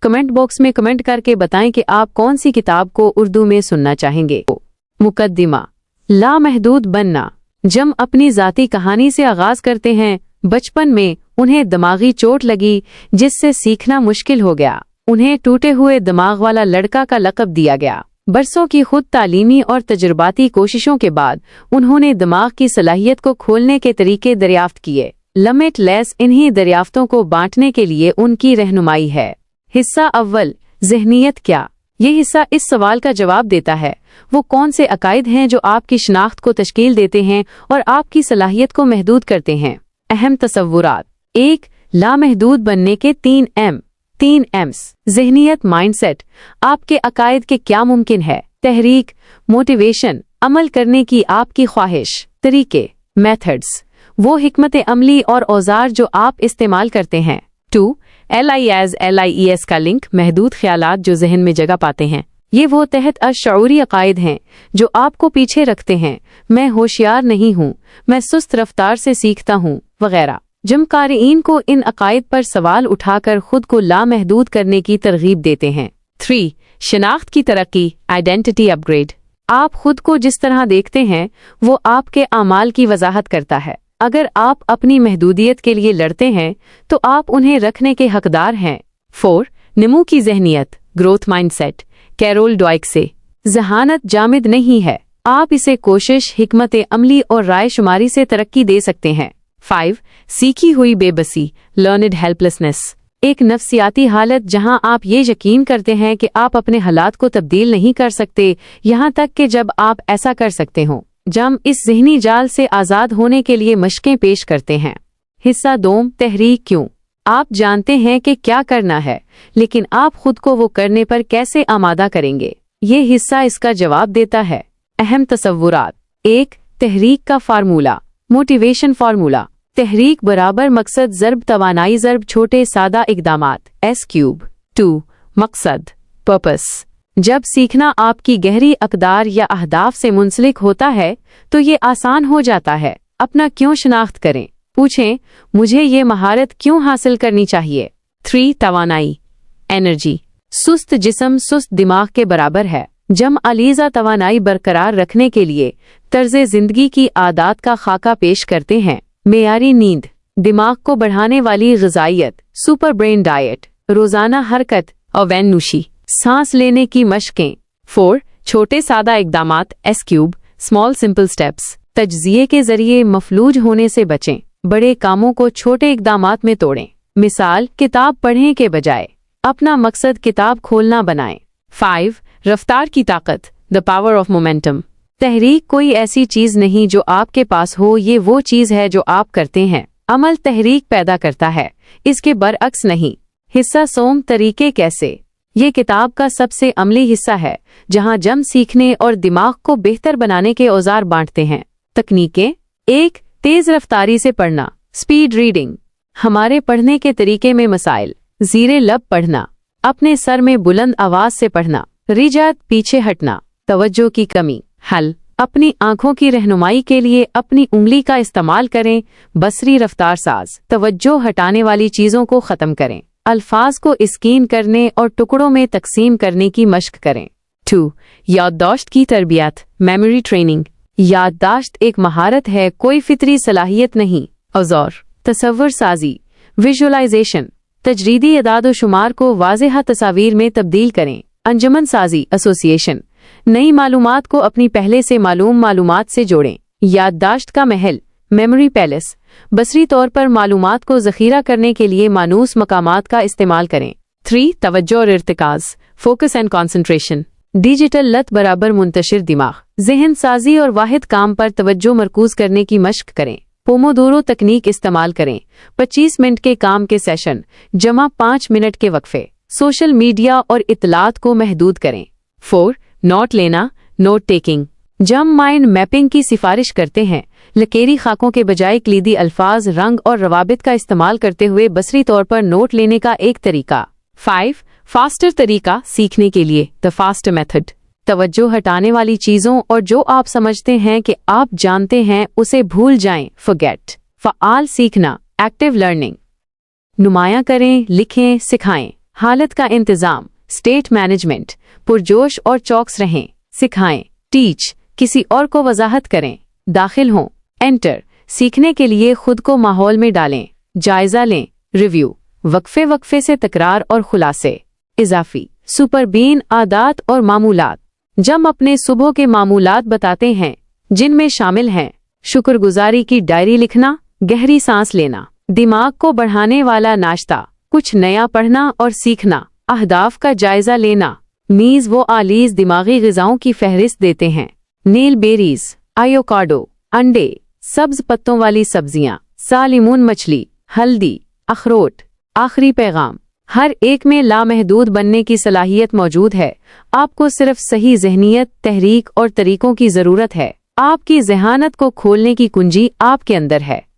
Comment box में comment करके बताएं कि आप कौन सी किताब को उर्दू में सुनना चाहेंगे। मुकद्दिमा। लामहदूद बनना। जम अपनी ज़ाती कहानी से आगाज करते हैं। बचपन में उन्हें दिमागी चोट लगी जिससे सीखना मुश्किल हो गया। उन्हें टूटे हुए दिमाग वाला लड़का का लक़ब दिया गया। बरसों की खुद तालीमी और तजुर्बाती कोशिशों के बाद उन्होंने दिमाग की सलाहियत को खोलने के तरीके दरियाफ्त किए। लिमिटलेस इन्हीं दरियाफ्तों को बांटने के लिए उनकी रहनुमाई है। हिस्सा अव्वल, ज़हनियत क्या। ये हिस्सा इस सवाल का जवाब देता है वो कौन से अकायद हैं जो आपकी शनाख्त को तश्कील देते हैं और आपकी सलाहियत को महदूद करते हैं। अहम तसव्वुरात। 1. लामहदूद बनने के 3 M's। ज़हनियत, माइंडसेट। आपके अकायद के क्या मुमकिन है। तहरीक, मोटिवेशन, अमल करने की आपकी ख्वाहिश। तरीके, मेथड्स, वो हिकमत अमली और औजार जो आप इस्तेमाल करते हैं। 2. LIES का लिंक, महदूद ख्यालात जो जहन में जगह पाते हैं। ये वो तहत अशऊरी अकायद हैं जो आपको पीछे रखते हैं। मैं होशियार नहीं हूँ, मैं सुस्त रफ्तार से सीखता हूँ वगैरह। जम क़ारिईन को इन अकायद पर सवाल उठाकर खुद को लामहदूद करने की तरगीब देते हैं। 3. शनाख्त की तरक्की, आइडेंटिटी अपग्रेड। आप खुद को जिस तरह देखते हैं वो आपके आमाल की वजाहत करता है। अगर आप अपनी महदूदियत के लिए लड़ते हैं तो आप उन्हें रखने के हकदार हैं। 4. नमू की ज़हनियत, ग्रोथ माइंडसेट। कैरोल डॉइक से। ज़हानत जामिद नहीं है, आप इसे कोशिश, हिकमत अमली और राय शुमारी से तरक्की दे सकते हैं। 5. सीखी हुई बेबसी, लर्नड हेल्पलेसनेस। एक नफ्सियाती हालत जहां आप ये यकीन करते हैं कि आप अपने हालात को तब्दील नहीं कर सकते, यहां तक कि जब आप ऐसा कर सकते हों। जम इस ज़हनी जाल से आज़ाद होने के लिए मशकें पेश करते हैं। हिस्सा 2. तहरीक क्यों। आप जानते हैं कि क्या करना है, लेकिन आप खुद को वो करने पर कैसे आमादा करेंगे। ये हिस्सा इसका जवाब देता है। अहम तसव्वुरात। 1. तहरीक का फार्मूला, मोटिवेशन फार्मूला। तहरीक बराबर मकसद ज़र्ब तवानाई ज़र्ब छोटे सादा इक़दामात, S3। 2. मकसद, पर्पस। जब सीखना आपकी गहरी अक़दार या अहदाफ से मुंसलिक होता है तो ये आसान हो जाता है। अपना क्यों शनाख्त करें। पूछें, मुझे ये महारत क्यों हासिल करनी चाहिए। 3. तवानाई, एनर्जी। सुस्त जिस्म सुस्त दिमाग के बराबर है। जम अलीज़ा तवानाई बरकरार रखने के लिए तर्ज़े ज़िंदगी की आदत का खाका पेश करते हैं। मेयारी नींद, दिमाग को बढ़ाने वाली ग़िज़ाइयत, सुपर ब्रेन डाइट, रोज़ाना हरकत और वैन नूशी, सांस लेने की मशकें। 4. छोटे सादा इक़दामात, S3। Small simple steps. तज्ज़िये के ज़रिए मफलूज होने से बचें, बड़े कामों को छोटे इक़दामात में तोड़ें। मिसाल, किताब पढ़ने के बजाय अपना मकसद किताब खोलना बनाएं। 5. रफ्तार की ताकत, द पावर ऑफ मोमेंटम। तहरीक कोई ऐसी चीज़ नहीं जो आपके पास हो, ये वो चीज़ है जो आप करते हैं। अमल तहरीक पैदा करता है, इसके बरअक्स नहीं। हिस्सा सोम, तरीके कैसे। ये किताब का सबसे अमली हिस्सा है जहां जम सीखने और दिमाग को बेहतर बनाने के औजार बांटते हैं। तकनीकें। 1. तेज रफ्तारी से पढ़ना, स्पीड रीडिंग। हमारे पढ़ने के तरीके में मसाइल। ज़ीरे लब पढ़ना, अपने सर में बुलंद आवाज से पढ़ना। रिजात, पीछे हटना, तवज्जो की कमी। हल, अपनी आंखों की रहनुमाई के लिए अपनी उंगली का इस्तेमाल करें। बसरी रफ्तार साज, तवज्जो हटाने वाली चीज़ों को ख़त्म करें। अल्फाज को स्कैन करने और टुकड़ों में तकसीम करने की मश्क करें। 2. याददाश्त की तरबियत, मेमोरी ट्रेनिंग। याददाश्त एक महारत है, कोई फितरी सलाहियत नहीं। औज़ार, तसव्वुर साजी, विजुअलाइजेशन। तजरीदी अदाद शुमार को वाज़ेह तस्वीर में तब्दील करें। अंजमन साजी, एसोसिएशन। नई मालूमात को अपनी पहले से मालूम मालूमात से जोड़ें। याददाश्त का महल, मेमोरी पैलेस। बसरी तौर पर मालूमात को ज़ख़ीरा करने के लिए मानूस मकामात का इस्तेमाल करें। 3. तवज्जो और इर्तिकाज़, फोकस एंड कॉन्सेंट्रेशन। डिजिटल लत बराबर मुंतशिर दिमाग, ज़हन साजी और वाहिद काम पर तवज्जो मरकूज करने की मश्क करें। पोमोदोरो तकनीक इस्तेमाल करें। 25 मिनट के काम के सेशन जमा 5 मिनट के वक्फे। सोशल मीडिया और इत्तलात को महदूद करें। 4. नोट लेना, नोट टेकिंग। जम माइंड मैपिंग की सिफारिश करते हैं। लकीरी खाकों के बजाय कलीदी अल्फाज, रंग और रवाबित का इस्तेमाल करते हुए बसरी तौर पर नोट लेने का एक तरीका। 5. फास्टर तरीका सीखने के लिए, द फास्टर मेथड। तवज्जो हटाने वाली चीज़ों और जो आप समझते हैं कि आप जानते हैं उसे भूल जाएं, फॉरगेट। फ़आल सीखना, एक्टिव लर्निंग। नुमायां करें, लिखें, सिखाएं। हालत का इंतजाम, स्टेट मैनेजमेंट, पुरजोश और चौकस रहें। सिखाएं, टीच, किसी और को वजाहत करें। दाखिल हों, एंटर, सीखने के लिए खुद को माहौल में डालें। जायजा लें, रिव्यू, वक्फे वक्फे से तकरार और खुलासे। इजाफी, सुपरबीन, आदात और मामूलात। जम अपने सुबह के मामूलात बताते हैं, जिनमें शामिल हैं शुक्रगुजारी की डायरी लिखना, गहरी सांस लेना, दिमाग को बढ़ाने वाला नाश्ता, कुछ नया पढ़ना और सीखना, अहदाफ का जायजा लेना। मीज़ वो आलीज दिमागी ग़िज़ाओं की फहरिस्त देते हैं। नील बेरीज, आयोकाडो, अंडे, सब्ज पत्तों वाली सब्जियां, सालिमून मछली, हल्दी, अखरोट। आखिरी पैगाम, हर एक में लामहदूद बनने की सलाहियत मौजूद है। आपको सिर्फ सही ज़हनियत, तहरीक और तरीकों की ज़रूरत है। आपकी ज़हानत को खोलने की कुंजी आपके अंदर है।